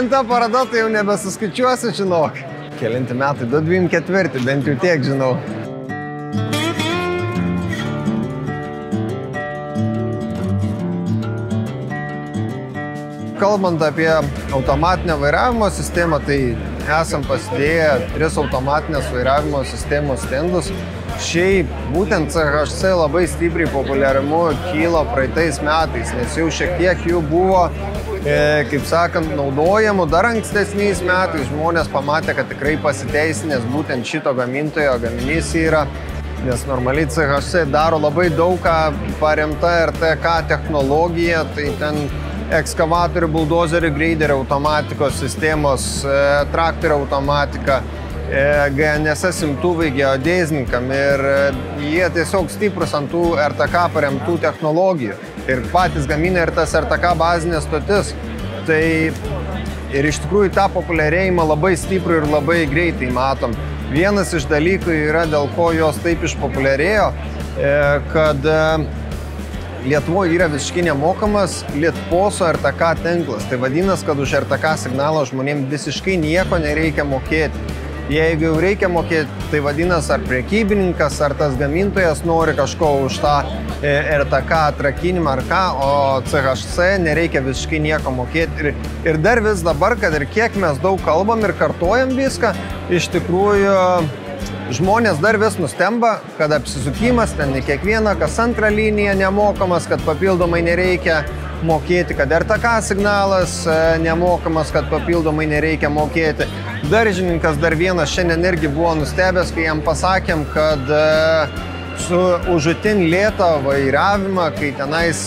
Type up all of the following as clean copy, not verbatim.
Ta paroda tai jau nebesuskaičiuosiu, žinok. Kelinti metai, 24, bent jau tiek žinau. Kalbant apie automatinę vairavimo sistemą, tai esam pasidėję 3 automatinės vairavimo sistemos stendus. Šiaip būtent CHC labai stipriai populiarimu kylo praeitais metais, nes jau šiek tiek jų buvo, kaip sakant, naudojamų dar ankstesniais metais. Žmonės pamatė, kad tikrai pasiteisinęs būtent šito gamintojo gaminys yra, nes normaliai CHC daro labai daug ką paremta RTK technologija, tai ten ekskavatorių, buldozerių, greiderių automatikos sistemos, traktorių automatika, GNSS imtuvai geodėzininkam ir jie tiesiog stiprus ant tų RTK paremtų technologijų ir patys gamina ir tas RTK bazinės stotis. Tai ir iš tikrųjų tą populiarėjimą labai stiprų ir labai greitai matom. Vienas iš dalykų yra, dėl ko jos taip išpopuliarėjo, kad Lietuvoje yra visiškai nemokamas Lietposo RTK tinklas. Tai vadinasi, kad už RTK signalą žmonėms visiškai nieko nereikia mokėti. Jeigu jau reikia mokėti, tai vadinasi, ar prekybininkas, ar tas gamintojas nori kažko už tą RTK atrakinimą ar ką, o CHC nereikia visiškai nieko mokėti. Ir dar vis dabar, kad ir kiek mes daug kalbam ir kartojam viską, iš tikrųjų žmonės dar vis nustemba, kad apsisukimas ten į kiekvieną, kas antrą liniją nemokamas, kad papildomai nereikia mokėti, kad RTK signalas nemokamas, kad papildomai nereikia mokėti. Daržininkas dar vienas šiandien irgi buvo nustebęs, kai jam pasakėm, kad su už itin lėtą vairavimą, kai tenais,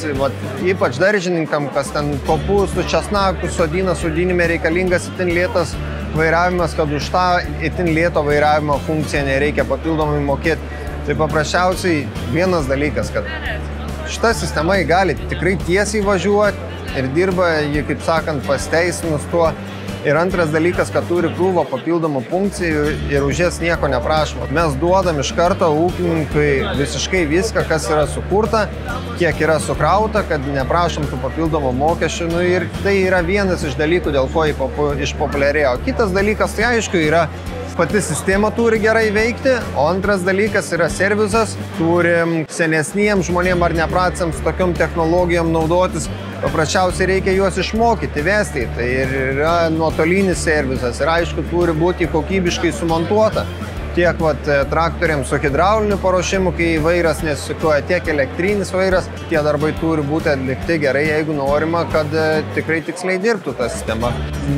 ypač daržininkam, kas ten kopūstų, česnakų sodina, sodinime reikalingas itin lėtas vairavimas, kad už tą itin lėto vairavimo funkciją nereikia papildomai mokėti. Tai paprasčiausiai vienas dalykas, kad šita sistema gali tikrai tiesiai važiuoti ir dirba jį, kaip sakant, pasteisinus tuo. Ir antras dalykas, kad turi krūvą papildomų funkcijų ir už jas nieko neprašoma. Mes duodam iš karto ūkininkui visiškai viską, kas yra sukurta, kiek yra sukrauta, kad neprašom tų papildomų mokesčių. Ir tai yra vienas iš dalykų, dėl ko išpopuliarėjo. Kitas dalykas, tai aišku, yra pati sistema turi gerai veikti, o antras dalykas yra servisas. Turim senesniems žmonėms ar nepratsams su tokiom technologijom naudotis. Paprasčiausiai reikia juos išmokyti, vesti. Tai yra nuotolinis servisas ir aišku, turi būti kokybiškai sumontuota. Tiek traktoriams su hidrauliniu paruošimu, kai vairas nesisukuoja, tiek elektrinis vairas, tie darbai turi būti atlikti gerai, jeigu norima, kad tikrai tiksliai dirbtų ta sistema.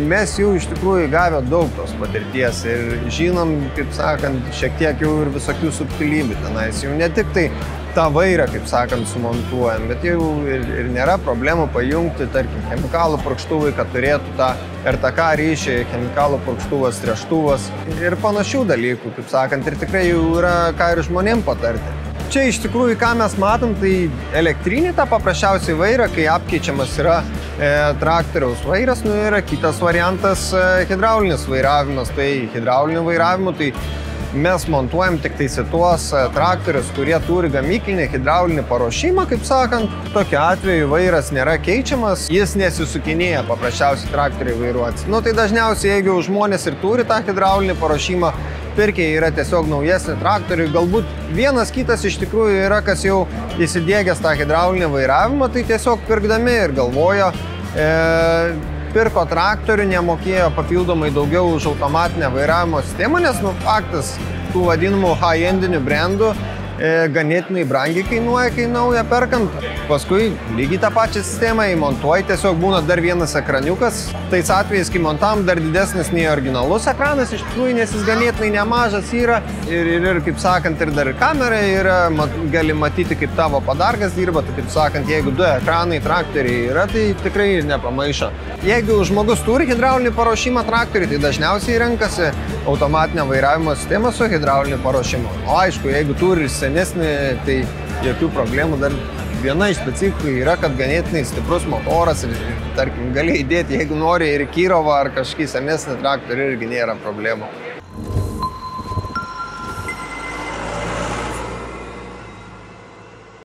Mes jau iš tikrųjų gavę daug tos patirties ir žinom, kaip sakant, šiek tiek jau ir visokių subtilybių tenais. Jau ne tik tai tą vairą, kaip sakant, sumontuojam, bet jau ir nėra problemų pajungti, tarkim, chemikalų purkštuvai, kad turėtų tą RTK ryšį, chemikalų purkštuvas, tręštuvas ir panašių dalykų, kaip sakant, ir tikrai jau yra ką ir žmonėm patarti. Čia iš tikrųjų, ką mes matom, tai elektrinį tą paprasčiausiai vairą, kai apkeičiamas yra traktoriaus vairas, yra kitas variantas hidraulinis vairavimas. Tai hidrauliniu vairavimu, tai mes montuojam tik tai tuos traktorius, kurie turi gamyklinį hidraulinį paruošimą, kaip sakant. Tokiu atveju vairas nėra keičiamas, jis nesisukinėja paprasčiausiai traktoriai vairuoti. Tai dažniausiai, jeigu žmonės ir turi tą hidraulinį paruošimą, pirkėjai yra tiesiog naujesni traktoriai. Galbūt vienas kitas iš tikrųjų yra, kas jau įsidiegęs tą hidraulinį vairavimą, tai tiesiog pirkdami ir galvojo, pirko traktorių, nemokėjo papildomai daugiau už automatinę vairavimo sistemą, nes faktas tų vadinamų high-endinių brandų ganėtinai brangiai kainuoja, kai naują perkant. Paskui lygiai tą pačią sistemą įmontuoji, tiesiog būna dar vienas ekraniukas. Tais atvejais, kai montam, dar didesnis nei originalus ekranas, iš tikrųjų, nes jis ganėtinai nemažas yra. Ir kaip sakant, ir dar kamera yra, gali matyti, kaip tavo padargas dirba. Tai kaip sakant, jeigu du ekranai traktoriai yra, tai tikrai nepamaišo. Jeigu žmogus turi hidraulinį paruošimą traktoriui, tai dažniausiai renkasi automatinę vairavimo sistemą su hidrauliniu paruošimu. O aišku, jeigu turi senesnį, tai jokių problemų. Dar viena iš specifikų yra, kad ganėtinai stiprus motoras ir, tarkim, gali įdėti, jeigu nori, ir Kirovą ar kažkį senesnį traktorių, irgi nėra problemų.